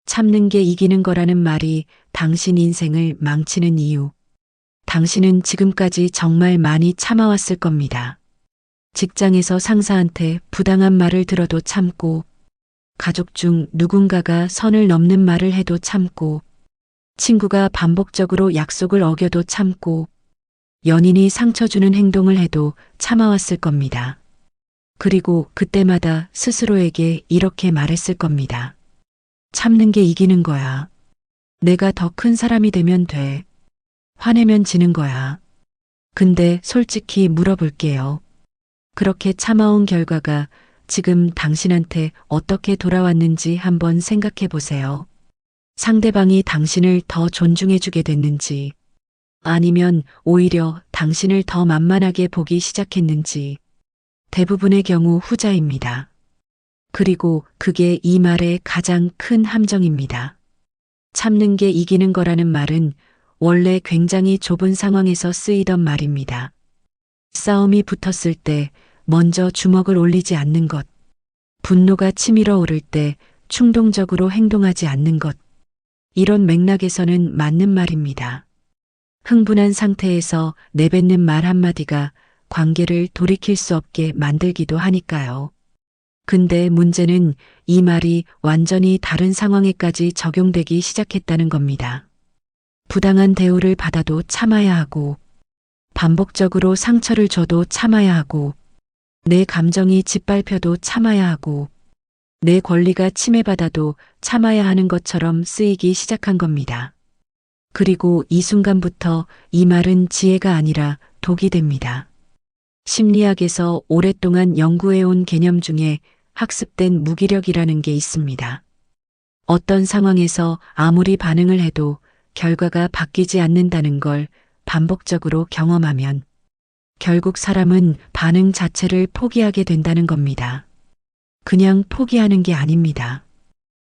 참는 게 이기는 거라는 말이 당신 인생을 망치는 이유. 당신은 지금까지 정말 많이 참아왔을 겁니다. 직장에서 상사한테 부당한 말을 들어도 참고, 가족 중 누군가가 선을 넘는 말을 해도 참고, 친구가 반복적으로 약속을 어겨도 참고, 연인이 상처 주는 행동을 해도 참아왔을 겁니다. 그리고 그때마다 스스로에게 이렇게 말했을 겁니다. 참는 게 이기는 거야. 내가 더 큰 사람이 되면 돼. 화내면 지는 거야. 근데 솔직히 물어볼게요. 그렇게 참아온 결과가 지금 당신한테 어떻게 돌아왔는지 한번 생각해 보세요. 상대방이 당신을 더 존중해주게 됐는지, 아니면 오히려 당신을 더 만만하게 보기 시작했는지, 대부분의 경우 후자입니다. 그리고 그게 이 말의 가장 큰 함정입니다. 참는 게 이기는 거라는 말은 원래 굉장히 좁은 상황에서 쓰이던 말입니다. 싸움이 붙었을 때 먼저 주먹을 올리지 않는 것, 분노가 치밀어 오를 때 충동적으로 행동하지 않는 것, 이런 맥락에서는 맞는 말입니다. 흥분한 상태에서 내뱉는 말 한마디가 관계를 돌이킬 수 없게 만들기도 하니까요. 근데 문제는 이 말이 완전히 다른 상황에까지 적용되기 시작했다는 겁니다. 부당한 대우를 받아도 참아야 하고, 반복적으로 상처를 줘도 참아야 하고, 내 감정이 짓밟혀도 참아야 하고, 내 권리가 침해받아도 참아야 하는 것처럼 쓰이기 시작한 겁니다. 그리고 이 순간부터 이 말은 지혜가 아니라 독이 됩니다. 심리학에서 오랫동안 연구해온 개념 중에 학습된 무기력이라는 게 있습니다. 어떤 상황에서 아무리 반응을 해도 결과가 바뀌지 않는다는 걸 반복적으로 경험하면 결국 사람은 반응 자체를 포기하게 된다는 겁니다. 그냥 포기하는 게 아닙니다.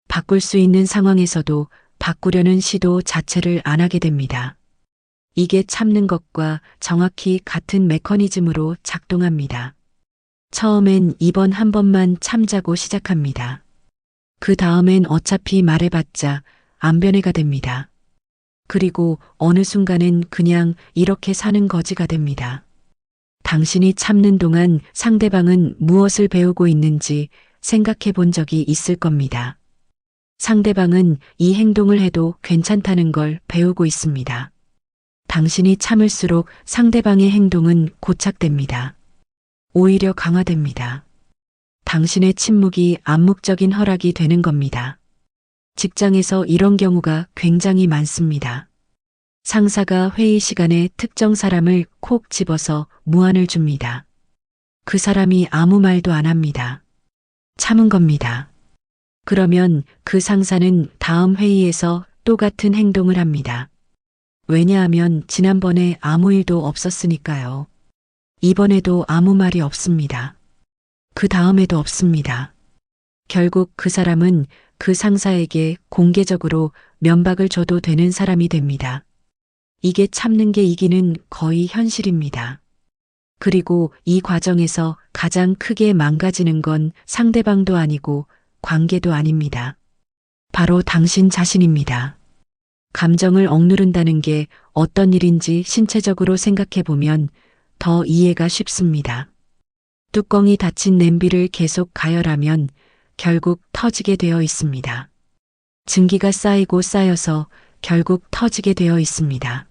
바꿀 수 있는 상황에서도 바꾸려는 시도 자체를 안 하게 됩니다. 이게 참는 것과 정확히 같은 메커니즘으로 작동합니다. 처음엔 이번 한 번만 참자고 시작합니다. 그 다음엔 어차피 말해봤자 안 변해가 됩니다. 그리고 어느 순간엔 그냥 이렇게 사는 거지가 됩니다. 당신이 참는 동안 상대방은 무엇을 배우고 있는지 생각해 본 적이 있을 겁니다. 상대방은 이 행동을 해도 괜찮다는 걸 배우고 있습니다. 당신이 참을수록 상대방의 행동은 고착됩니다. 오히려 강화됩니다. 당신의 침묵이 암묵적인 허락이 되는 겁니다. 직장에서 이런 경우가 굉장히 많습니다. 상사가 회의 시간에 특정 사람을 콕 집어서 무안을 줍니다. 그 사람이 아무 말도 안 합니다. 참은 겁니다. 그러면 그 상사는 다음 회의에서 똑같은 행동을 합니다. 왜냐하면 지난번에 아무 일도 없었으니까요. 이번에도 아무 말이 없습니다. 그 다음에도 없습니다. 결국 그 사람은 그 상사에게 공개적으로 면박을 줘도 되는 사람이 됩니다. 이게 참는 게 이기는 거의 현실입니다. 그리고 이 과정에서 가장 크게 망가지는 건 상대방도 아니고 관계도 아닙니다. 바로 당신 자신입니다. 감정을 억누른다는 게 어떤 일인지 신체적으로 생각해 보면 더 이해가 쉽습니다. 뚜껑이 닫힌 냄비를 계속 가열하면 결국 터지게 되어 있습니다. 증기가 쌓이고 쌓여서 결국 터지게 되어 있습니다.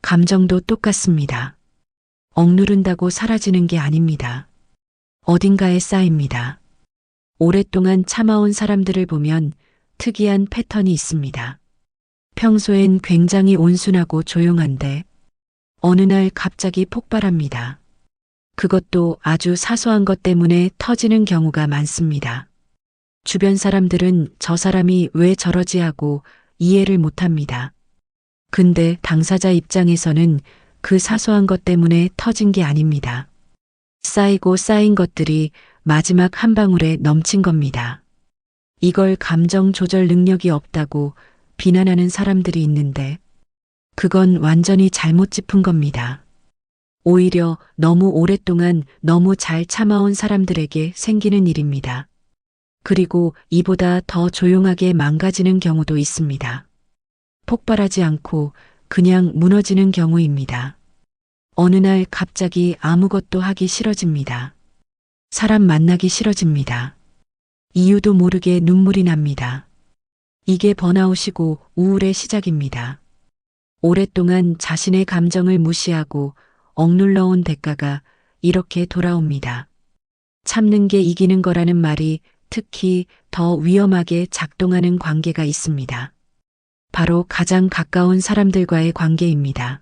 감정도 똑같습니다. 억누른다고 사라지는 게 아닙니다. 어딘가에 쌓입니다. 오랫동안 참아온 사람들을 보면 특이한 패턴이 있습니다. 평소엔 굉장히 온순하고 조용한데 어느 날 갑자기 폭발합니다. 그것도 아주 사소한 것 때문에 터지는 경우가 많습니다. 주변 사람들은 저 사람이 왜 저러지 하고 이해를 못합니다. 근데 당사자 입장에서는 그 사소한 것 때문에 터진 게 아닙니다. 쌓이고 쌓인 것들이 마지막 한 방울에 넘친 겁니다. 이걸 감정 조절 능력이 없다고 비난하는 사람들이 있는데 그건 완전히 잘못 짚은 겁니다. 오히려 너무 오랫동안 너무 잘 참아온 사람들에게 생기는 일입니다. 그리고 이보다 더 조용하게 망가지는 경우도 있습니다. 폭발하지 않고 그냥 무너지는 경우입니다. 어느 날 갑자기 아무것도 하기 싫어집니다. 사람 만나기 싫어집니다. 이유도 모르게 눈물이 납니다. 이게 번아웃이고 우울의 시작입니다. 오랫동안 자신의 감정을 무시하고 억눌러온 대가가 이렇게 돌아옵니다. 참는 게 이기는 거라는 말이 특히 더 위험하게 작동하는 관계가 있습니다. 바로 가장 가까운 사람들과의 관계입니다.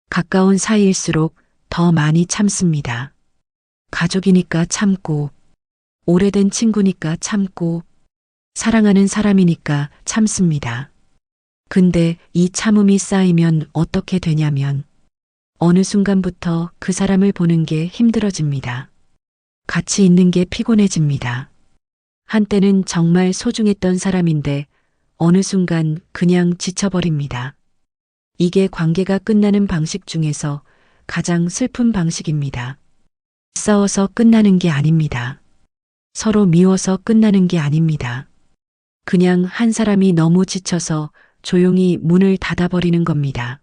가까운 사이일수록 더 많이 참습니다. 가족이니까 참고, 오래된 친구니까 참고, 사랑하는 사람이니까 참습니다. 근데 이 참음이 쌓이면 어떻게 되냐면 어느 순간부터 그 사람을 보는 게 힘들어집니다. 같이 있는 게 피곤해집니다. 한때는 정말 소중했던 사람인데 어느 순간 그냥 지쳐버립니다. 이게 관계가 끝나는 방식 중에서 가장 슬픈 방식입니다. 싸워서 끝나는 게 아닙니다. 서로 미워서 끝나는 게 아닙니다. 그냥 한 사람이 너무 지쳐서 조용히 문을 닫아버리는 겁니다.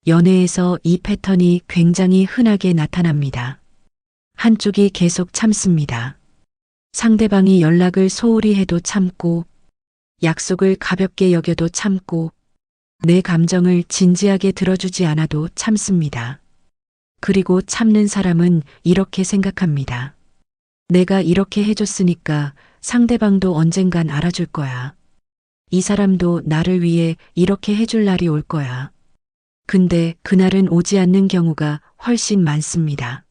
연애에서 이 패턴이 굉장히 흔하게 나타납니다. 한쪽이 계속 참습니다. 상대방이 연락을 소홀히 해도 참고, 약속을 가볍게 여겨도 참고, 내 감정을 진지하게 들어주지 않아도 참습니다. 그리고 참는 사람은 이렇게 생각합니다. 내가 이렇게 해줬으니까 상대방도 언젠간 알아줄 거야. 이 사람도 나를 위해 이렇게 해줄 날이 올 거야. 근데 그날은 오지 않는 경우가 훨씬 많습니다.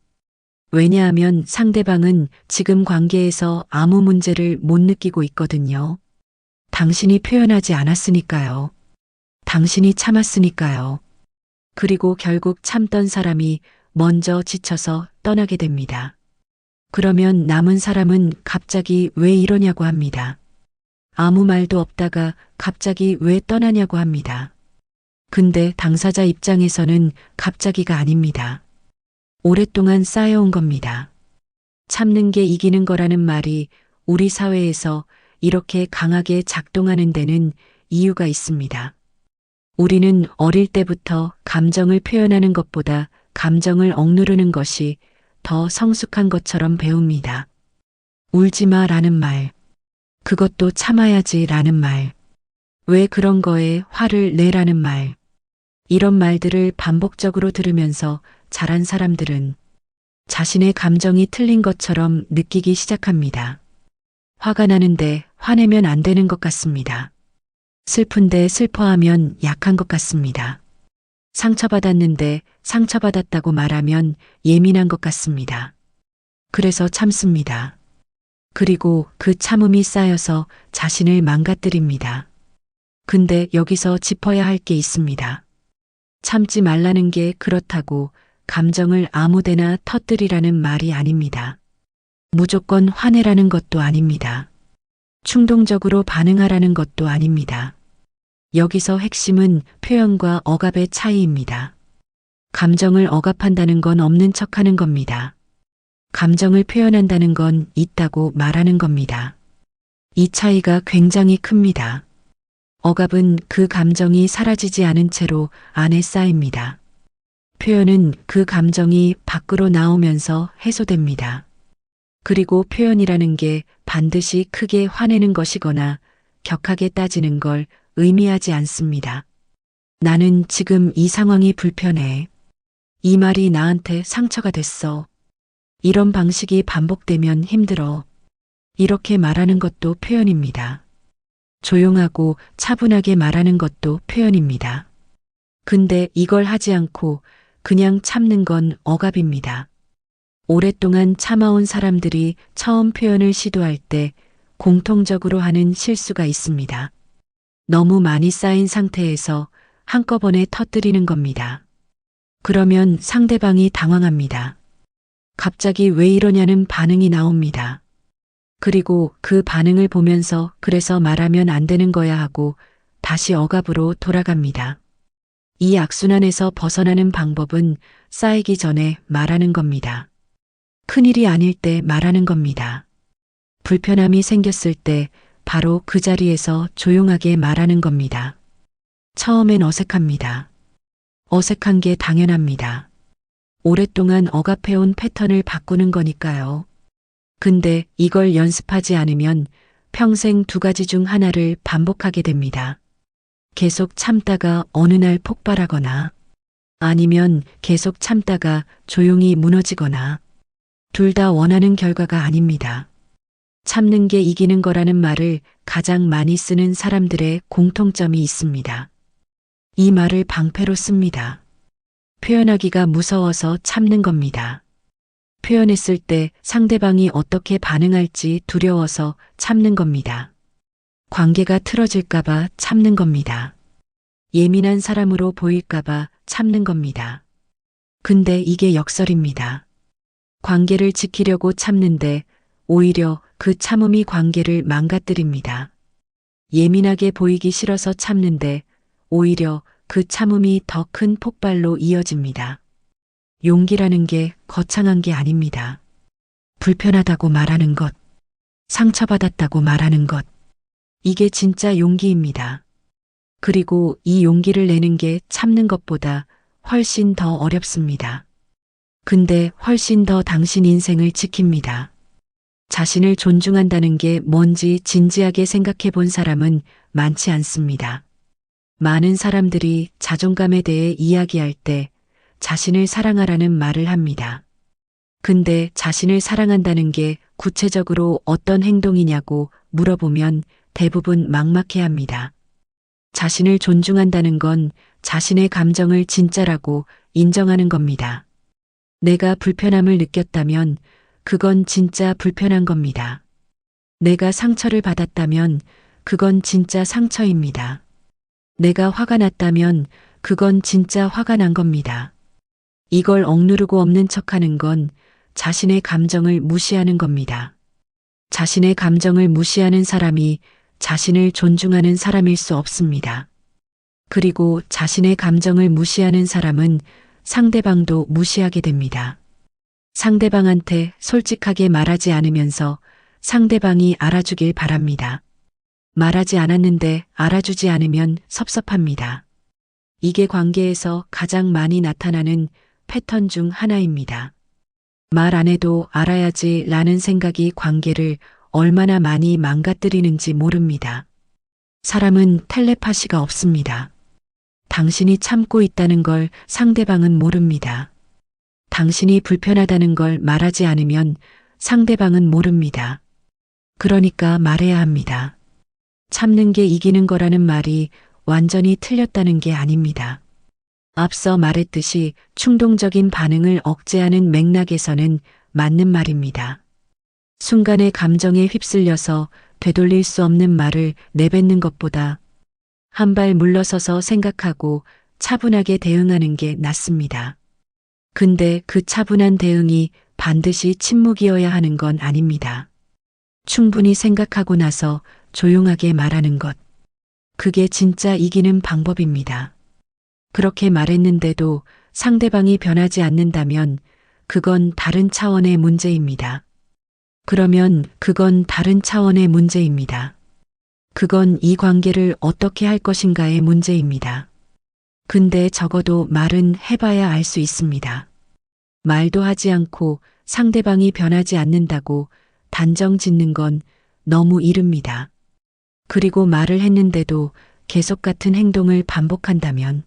왜냐하면 상대방은 지금 관계에서 아무 문제를 못 느끼고 있거든요. 당신이 표현하지 않았으니까요. 당신이 참았으니까요. 그리고 결국 참던 사람이 먼저 지쳐서 떠나게 됩니다. 그러면 남은 사람은 갑자기 왜 이러냐고 합니다. 아무 말도 없다가 갑자기 왜 떠나냐고 합니다. 근데 당사자 입장에서는 갑자기가 아닙니다. 오랫동안 쌓여온 겁니다. 참는 게 이기는 거라는 말이 우리 사회에서 이렇게 강하게 작동하는 데는 이유가 있습니다. 우리는 어릴 때부터 감정을 표현하는 것보다 감정을 억누르는 것이 더 성숙한 것처럼 배웁니다. 울지 마 라는 말, 그것도 참아야지 라는 말, 왜 그런 거에 화를 내라는 말, 이런 말들을 반복적으로 들으면서 자란 사람들은 자신의 감정이 틀린 것처럼 느끼기 시작합니다. 화가 나는데 화내면 안 되는 것 같습니다. 슬픈데 슬퍼하면 약한 것 같습니다. 상처받았는데 상처받았다고 말하면 예민한 것 같습니다. 그래서 참습니다. 그리고 그 참음이 쌓여서 자신을 망가뜨립니다. 근데 여기서 짚어야 할 게 있습니다. 참지 말라는 게 그렇다고 감정을 아무데나 터뜨리라는 말이 아닙니다. 무조건 화내라는 것도 아닙니다. 충동적으로 반응하라는 것도 아닙니다. 여기서 핵심은 표현과 억압의 차이입니다. 감정을 억압한다는 건 없는 척하는 겁니다. 감정을 표현한다는 건 있다고 말하는 겁니다. 이 차이가 굉장히 큽니다. 억압은 그 감정이 사라지지 않은 채로 안에 쌓입니다. 표현은 그 감정이 밖으로 나오면서 해소됩니다. 그리고 표현이라는 게 반드시 크게 화내는 것이거나 격하게 따지는 걸 의미하지 않습니다. 나는 지금 이 상황이 불편해. 이 말이 나한테 상처가 됐어. 이런 방식이 반복되면 힘들어. 이렇게 말하는 것도 표현입니다. 조용하고 차분하게 말하는 것도 표현입니다. 근데 이걸 하지 않고 그냥 참는 건 억압입니다. 오랫동안 참아온 사람들이 처음 표현을 시도할 때 공통적으로 하는 실수가 있습니다. 너무 많이 쌓인 상태에서 한꺼번에 터뜨리는 겁니다. 그러면 상대방이 당황합니다. 갑자기 왜 이러냐는 반응이 나옵니다. 그리고 그 반응을 보면서 그래서 말하면 안 되는 거야 하고 다시 억압으로 돌아갑니다. 이 악순환에서 벗어나는 방법은 쌓이기 전에 말하는 겁니다. 큰일이 아닐 때 말하는 겁니다. 불편함이 생겼을 때 바로 그 자리에서 조용하게 말하는 겁니다. 처음엔 어색합니다. 어색한 게 당연합니다. 오랫동안 억압해온 패턴을 바꾸는 거니까요. 근데 이걸 연습하지 않으면 평생 두 가지 중 하나를 반복하게 됩니다. 계속 참다가 어느 날 폭발하거나 아니면 계속 참다가 조용히 무너지거나 둘 다 원하는 결과가 아닙니다. 참는 게 이기는 거라는 말을 가장 많이 쓰는 사람들의 공통점이 있습니다. 이 말을 방패로 씁니다. 표현하기가 무서워서 참는 겁니다. 표현했을 때 상대방이 어떻게 반응할지 두려워서 참는 겁니다. 관계가 틀어질까봐 참는 겁니다. 예민한 사람으로 보일까봐 참는 겁니다. 근데 이게 역설입니다. 관계를 지키려고 참는데 오히려 그 참음이 관계를 망가뜨립니다. 예민하게 보이기 싫어서 참는데 오히려 그 참음이 더 큰 폭발로 이어집니다. 용기라는 게 거창한 게 아닙니다. 불편하다고 말하는 것, 상처받았다고 말하는 것, 이게 진짜 용기입니다. 그리고 이 용기를 내는 게 참는 것보다 훨씬 더 어렵습니다. 근데 훨씬 더 당신 인생을 지킵니다. 자신을 존중한다는 게 뭔지 진지하게 생각해 본 사람은 많지 않습니다. 많은 사람들이 자존감에 대해 이야기할 때 자신을 사랑하라는 말을 합니다. 근데 자신을 사랑한다는 게 구체적으로 어떤 행동이냐고 물어보면 대부분 막막해합니다. 자신을 존중한다는 건 자신의 감정을 진짜라고 인정하는 겁니다. 내가 불편함을 느꼈다면 그건 진짜 불편한 겁니다. 내가 상처를 받았다면 그건 진짜 상처입니다. 내가 화가 났다면 그건 진짜 화가 난 겁니다. 이걸 억누르고 없는 척하는 건 자신의 감정을 무시하는 겁니다. 자신의 감정을 무시하는 사람이 자신을 존중하는 사람일 수 없습니다. 그리고 자신의 감정을 무시하는 사람은 상대방도 무시하게 됩니다. 상대방한테 솔직하게 말하지 않으면서 상대방이 알아주길 바랍니다. 말하지 않았는데 알아주지 않으면 섭섭합니다. 이게 관계에서 가장 많이 나타나는 패턴 중 하나입니다. 말 안 해도 알아야지 라는 생각이 관계를 얼마나 많이 망가뜨리는지 모릅니다. 사람은 텔레파시가 없습니다. 당신이 참고 있다는 걸 상대방은 모릅니다. 당신이 불편하다는 걸 말하지 않으면 상대방은 모릅니다. 그러니까 말해야 합니다. 참는 게 이기는 거라는 말이 완전히 틀렸다는 게 아닙니다. 앞서 말했듯이 충동적인 반응을 억제하는 맥락에서는 맞는 말입니다. 순간의 감정에 휩쓸려서 되돌릴 수 없는 말을 내뱉는 것보다 한 발 물러서서 생각하고 차분하게 대응하는 게 낫습니다. 근데 그 차분한 대응이 반드시 침묵이어야 하는 건 아닙니다. 충분히 생각하고 나서 조용하게 말하는 것. 그게 진짜 이기는 방법입니다. 그렇게 말했는데도 상대방이 변하지 않는다면 그건 다른 차원의 문제입니다. 그러면 그건 다른 차원의 문제입니다. 그건 이 관계를 어떻게 할 것인가의 문제입니다. 근데 적어도 말은 해봐야 알 수 있습니다. 말도 하지 않고 상대방이 변하지 않는다고 단정 짓는 건 너무 이릅니다. 그리고 말을 했는데도 계속 같은 행동을 반복한다면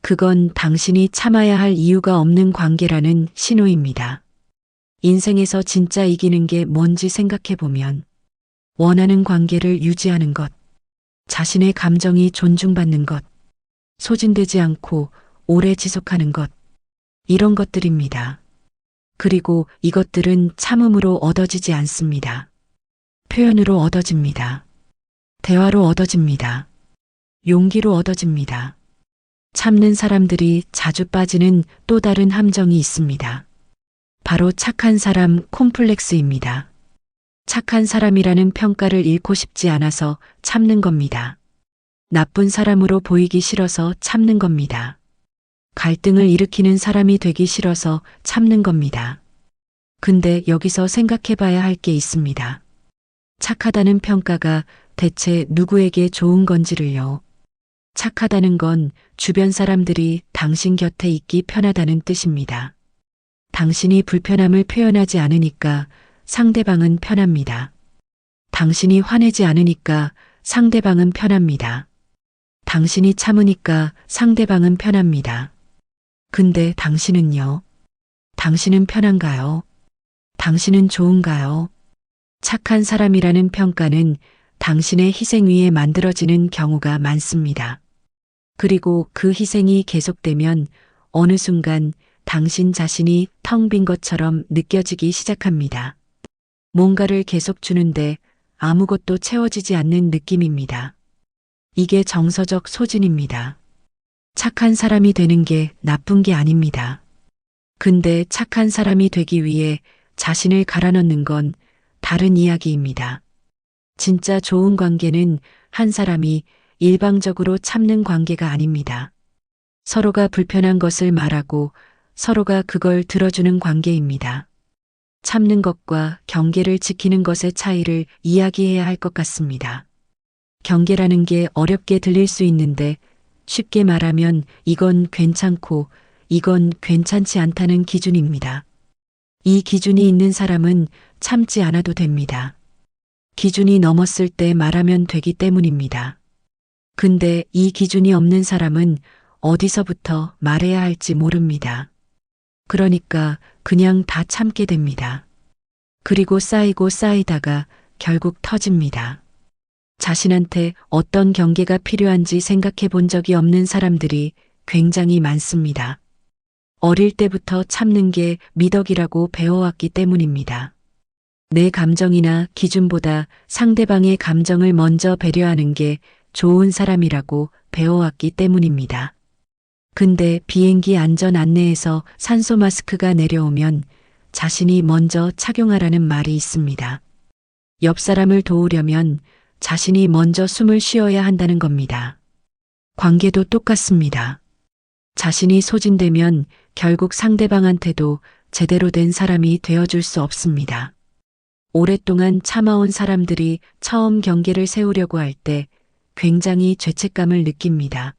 그건 당신이 참아야 할 이유가 없는 관계라는 신호입니다. 인생에서 진짜 이기는 게 뭔지 생각해 보면 원하는 관계를 유지하는 것, 자신의 감정이 존중받는 것, 소진되지 않고 오래 지속하는 것, 이런 것들입니다. 그리고 이것들은 참음으로 얻어지지 않습니다. 표현으로 얻어집니다. 대화로 얻어집니다. 용기로 얻어집니다. 참는 사람들이 자주 빠지는 또 다른 함정이 있습니다. 바로 착한 사람 콤플렉스입니다. 착한 사람이라는 평가를 잃고 싶지 않아서 참는 겁니다. 나쁜 사람으로 보이기 싫어서 참는 겁니다. 갈등을 일으키는 사람이 되기 싫어서 참는 겁니다. 근데 여기서 생각해 봐야 할 게 있습니다. 착하다는 평가가 대체 누구에게 좋은 건지를요. 착하다는 건 주변 사람들이 당신 곁에 있기 편하다는 뜻입니다. 당신이 불편함을 표현하지 않으니까 상대방은 편합니다. 당신이 화내지 않으니까 상대방은 편합니다. 당신이 참으니까 상대방은 편합니다. 근데 당신은요? 당신은 편한가요? 당신은 좋은가요? 착한 사람이라는 평가는 당신의 희생 위에 만들어지는 경우가 많습니다. 그리고 그 희생이 계속되면 어느 순간 당신 자신이 텅 빈 것처럼 느껴지기 시작합니다. 뭔가를 계속 주는데 아무것도 채워지지 않는 느낌입니다. 이게 정서적 소진입니다. 착한 사람이 되는 게 나쁜 게 아닙니다. 근데 착한 사람이 되기 위해 자신을 갈아넣는 건 다른 이야기입니다. 진짜 좋은 관계는 한 사람이 일방적으로 참는 관계가 아닙니다. 서로가 불편한 것을 말하고 서로가 그걸 들어주는 관계입니다. 참는 것과 경계를 지키는 것의 차이를 이야기해야 할 것 같습니다. 경계라는 게 어렵게 들릴 수 있는데 쉽게 말하면 이건 괜찮고 이건 괜찮지 않다는 기준입니다. 이 기준이 있는 사람은 참지 않아도 됩니다. 기준이 넘었을 때 말하면 되기 때문입니다. 근데 이 기준이 없는 사람은 어디서부터 말해야 할지 모릅니다. 그러니까 그냥 다 참게 됩니다. 그리고 쌓이고 쌓이다가 결국 터집니다. 자신한테 어떤 경계가 필요한지 생각해 본 적이 없는 사람들이 굉장히 많습니다. 어릴 때부터 참는 게 미덕이라고 배워왔기 때문입니다. 내 감정이나 기준보다 상대방의 감정을 먼저 배려하는 게 좋은 사람이라고 배워왔기 때문입니다. 근데 비행기 안전 안내에서 산소 마스크가 내려오면 자신이 먼저 착용하라는 말이 있습니다. 옆 사람을 도우려면 자신이 먼저 숨을 쉬어야 한다는 겁니다. 관계도 똑같습니다. 자신이 소진되면 결국 상대방한테도 제대로 된 사람이 되어줄 수 없습니다. 오랫동안 참아온 사람들이 처음 경계를 세우려고 할 때 굉장히 죄책감을 느낍니다.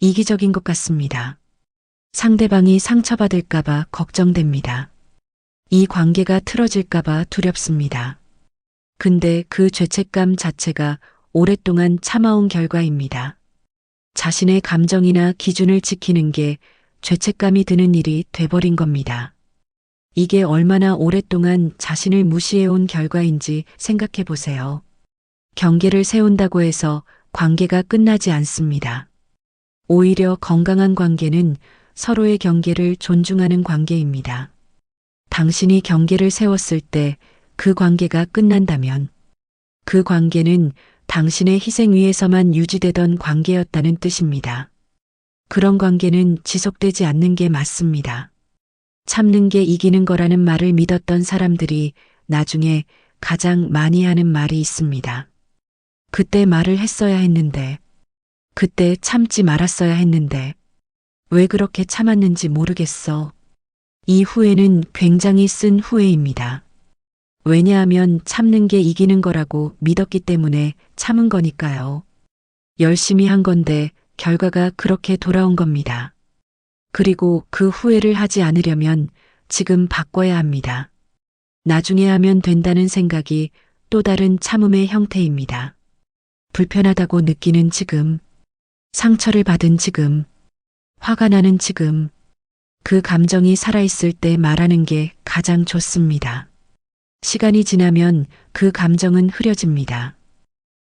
이기적인 것 같습니다. 상대방이 상처받을까봐 걱정됩니다. 이 관계가 틀어질까봐 두렵습니다. 근데 그 죄책감 자체가 오랫동안 참아온 결과입니다. 자신의 감정이나 기준을 지키는 게 죄책감이 드는 일이 돼버린 겁니다. 이게 얼마나 오랫동안 자신을 무시해온 결과인지 생각해 보세요. 경계를 세운다고 해서 관계가 끝나지 않습니다. 오히려 건강한 관계는 서로의 경계를 존중하는 관계입니다. 당신이 경계를 세웠을 때 그 관계가 끝난다면 그 관계는 당신의 희생 위에서만 유지되던 관계였다는 뜻입니다. 그런 관계는 지속되지 않는 게 맞습니다. 참는 게 이기는 거라는 말을 믿었던 사람들이 나중에 가장 많이 하는 말이 있습니다. 그때 말을 했어야 했는데, 그때 참지 말았어야 했는데, 왜 그렇게 참았는지 모르겠어. 이 후회는 굉장히 쓴 후회입니다. 왜냐하면 참는 게 이기는 거라고 믿었기 때문에 참은 거니까요. 열심히 한 건데 결과가 그렇게 돌아온 겁니다. 그리고 그 후회를 하지 않으려면 지금 바꿔야 합니다. 나중에 하면 된다는 생각이 또 다른 참음의 형태입니다. 불편하다고 느끼는 지금, 상처를 받은 지금, 화가 나는 지금, 그 감정이 살아있을 때 말하는 게 가장 좋습니다. 시간이 지나면 그 감정은 흐려집니다.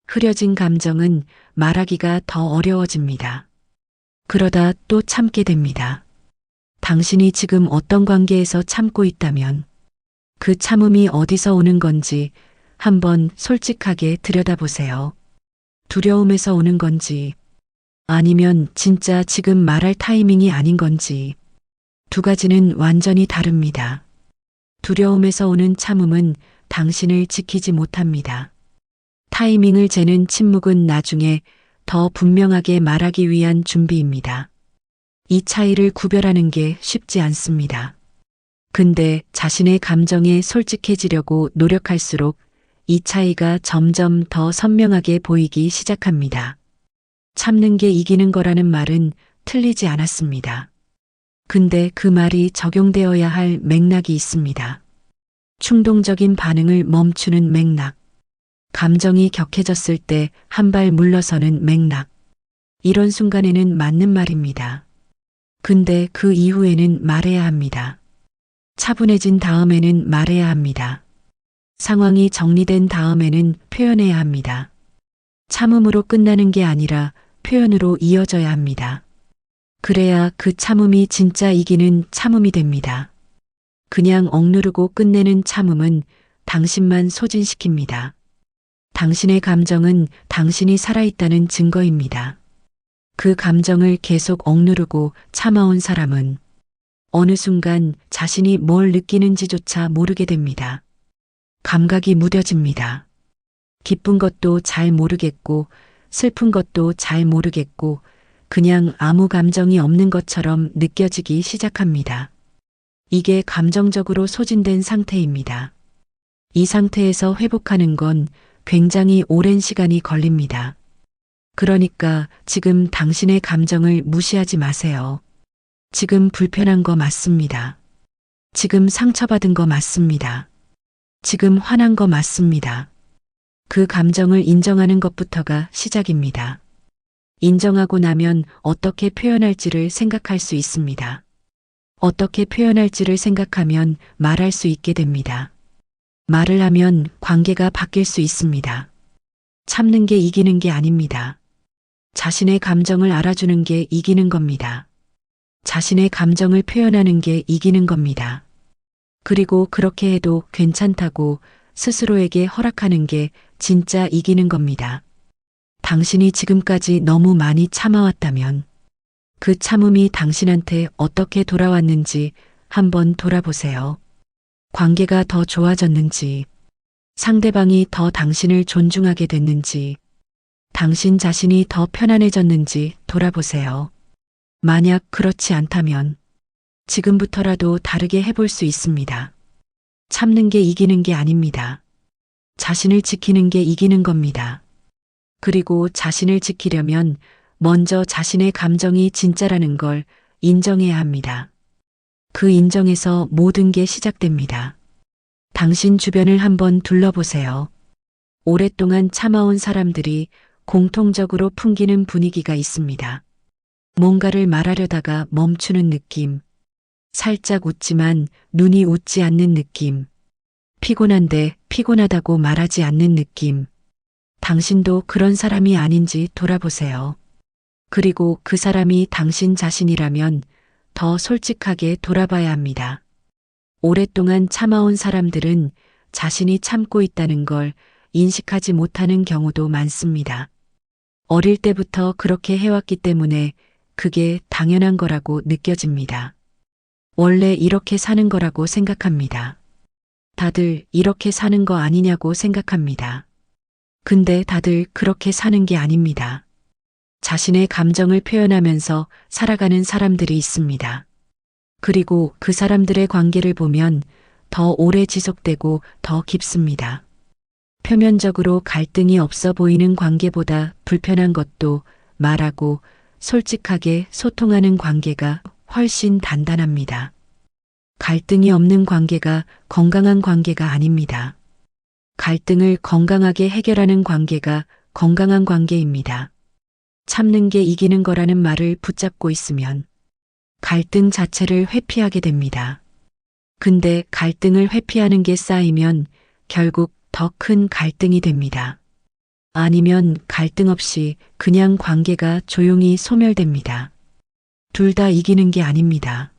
흐려진 감정은 말하기가 더 어려워집니다. 그러다 또 참게 됩니다. 당신이 지금 어떤 관계에서 참고 있다면 그 참음이 어디서 오는 건지 한번 솔직하게 들여다보세요. 두려움에서 오는 건지 아니면 진짜 지금 말할 타이밍이 아닌 건지 두 가지는 완전히 다릅니다. 두려움에서 오는 참음은 당신을 지키지 못합니다. 타이밍을 재는 침묵은 나중에 더 분명하게 말하기 위한 준비입니다. 이 차이를 구별하는 게 쉽지 않습니다. 근데 자신의 감정에 솔직해지려고 노력할수록 이 차이가 점점 더 선명하게 보이기 시작합니다. 참는 게 이기는 거라는 말은 틀리지 않았습니다. 근데 그 말이 적용되어야 할 맥락이 있습니다. 충동적인 반응을 멈추는 맥락. 감정이 격해졌을 때 한 발 물러서는 맥락. 이런 순간에는 맞는 말입니다. 근데 그 이후에는 말해야 합니다. 차분해진 다음에는 말해야 합니다. 상황이 정리된 다음에는 표현해야 합니다. 참음으로 끝나는 게 아니라 표현으로 이어져야 합니다. 그래야 그 참음이 진짜 이기는 참음이 됩니다. 그냥 억누르고 끝내는 참음은 당신만 소진시킵니다. 당신의 감정은 당신이 살아있다는 증거입니다. 그 감정을 계속 억누르고 참아온 사람은 어느 순간 자신이 뭘 느끼는지조차 모르게 됩니다. 감각이 무뎌집니다. 기쁜 것도 잘 모르겠고 슬픈 것도 잘 모르겠고 그냥 아무 감정이 없는 것처럼 느껴지기 시작합니다. 이게 감정적으로 소진된 상태입니다. 이 상태에서 회복하는 건 굉장히 오랜 시간이 걸립니다. 그러니까 지금 당신의 감정을 무시하지 마세요. 지금 불편한 거 맞습니다. 지금 상처받은 거 맞습니다. 지금 화난 거 맞습니다. 그 감정을 인정하는 것부터가 시작입니다. 인정하고 나면 어떻게 표현할지를 생각할 수 있습니다. 어떻게 표현할지를 생각하면 말할 수 있게 됩니다. 말을 하면 관계가 바뀔 수 있습니다. 참는 게 이기는 게 아닙니다. 자신의 감정을 알아주는 게 이기는 겁니다. 자신의 감정을 표현하는 게 이기는 겁니다. 그리고 그렇게 해도 괜찮다고 스스로에게 허락하는 게 진짜 이기는 겁니다. 당신이 지금까지 너무 많이 참아왔다면 그 참음이 당신한테 어떻게 돌아왔는지 한번 돌아보세요. 관계가 더 좋아졌는지, 상대방이 더 당신을 존중하게 됐는지, 당신 자신이 더 편안해졌는지 돌아보세요. 만약 그렇지 않다면 지금부터라도 다르게 해볼 수 있습니다. 참는 게 이기는 게 아닙니다. 자신을 지키는 게 이기는 겁니다. 그리고 자신을 지키려면 먼저 자신의 감정이 진짜라는 걸 인정해야 합니다. 그 인정에서 모든 게 시작됩니다. 당신 주변을 한번 둘러보세요. 오랫동안 참아온 사람들이 공통적으로 풍기는 분위기가 있습니다. 뭔가를 말하려다가 멈추는 느낌. 살짝 웃지만 눈이 웃지 않는 느낌. 피곤한데 피곤하다고 말하지 않는 느낌. 당신도 그런 사람이 아닌지 돌아보세요. 그리고 그 사람이 당신 자신이라면 더 솔직하게 돌아봐야 합니다. 오랫동안 참아온 사람들은 자신이 참고 있다는 걸 인식하지 못하는 경우도 많습니다. 어릴 때부터 그렇게 해왔기 때문에 그게 당연한 거라고 느껴집니다. 원래 이렇게 사는 거라고 생각합니다. 다들 이렇게 사는 거 아니냐고 생각합니다. 근데 다들 그렇게 사는 게 아닙니다. 자신의 감정을 표현하면서 살아가는 사람들이 있습니다. 그리고 그 사람들의 관계를 보면 더 오래 지속되고 더 깊습니다. 표면적으로 갈등이 없어 보이는 관계보다 불편한 것도 말하고 솔직하게 소통하는 관계가 훨씬 단단합니다. 갈등이 없는 관계가 건강한 관계가 아닙니다. 갈등을 건강하게 해결하는 관계가 건강한 관계입니다. 참는 게 이기는 거라는 말을 붙잡고 있으면 갈등 자체를 회피하게 됩니다. 근데 갈등을 회피하는 게 쌓이면 결국 더 큰 갈등이 됩니다. 아니면 갈등 없이 그냥 관계가 조용히 소멸됩니다. 둘 다 이기는 게 아닙니다.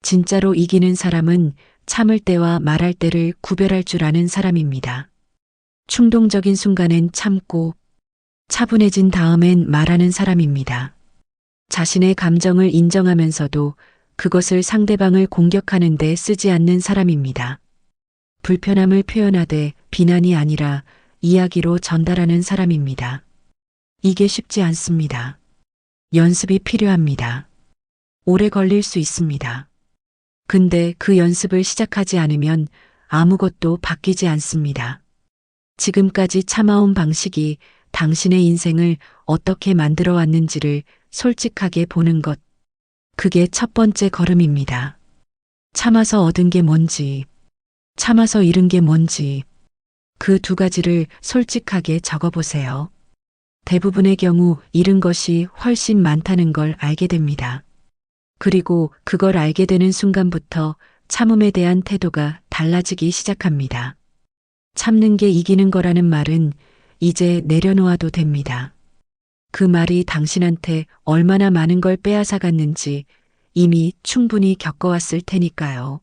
진짜로 이기는 사람은 참을 때와 말할 때를 구별할 줄 아는 사람입니다. 충동적인 순간엔 참고 차분해진 다음엔 말하는 사람입니다. 자신의 감정을 인정하면서도 그것을 상대방을 공격하는 데 쓰지 않는 사람입니다. 불편함을 표현하되 비난이 아니라 이야기로 전달하는 사람입니다. 이게 쉽지 않습니다. 연습이 필요합니다. 오래 걸릴 수 있습니다. 근데 그 연습을 시작하지 않으면 아무것도 바뀌지 않습니다. 지금까지 참아온 방식이 당신의 인생을 어떻게 만들어 왔는지를 솔직하게 보는 것. 그게 첫 번째 걸음입니다. 참아서 얻은 게 뭔지, 참아서 잃은 게 뭔지, 그 두 가지를 솔직하게 적어보세요. 대부분의 경우 잃은 것이 훨씬 많다는 걸 알게 됩니다. 그리고 그걸 알게 되는 순간부터 참음에 대한 태도가 달라지기 시작합니다. 참는 게 이기는 거라는 말은 이제 내려놓아도 됩니다. 그 말이 당신한테 얼마나 많은 걸 빼앗아 갔는지 이미 충분히 겪어왔을 테니까요.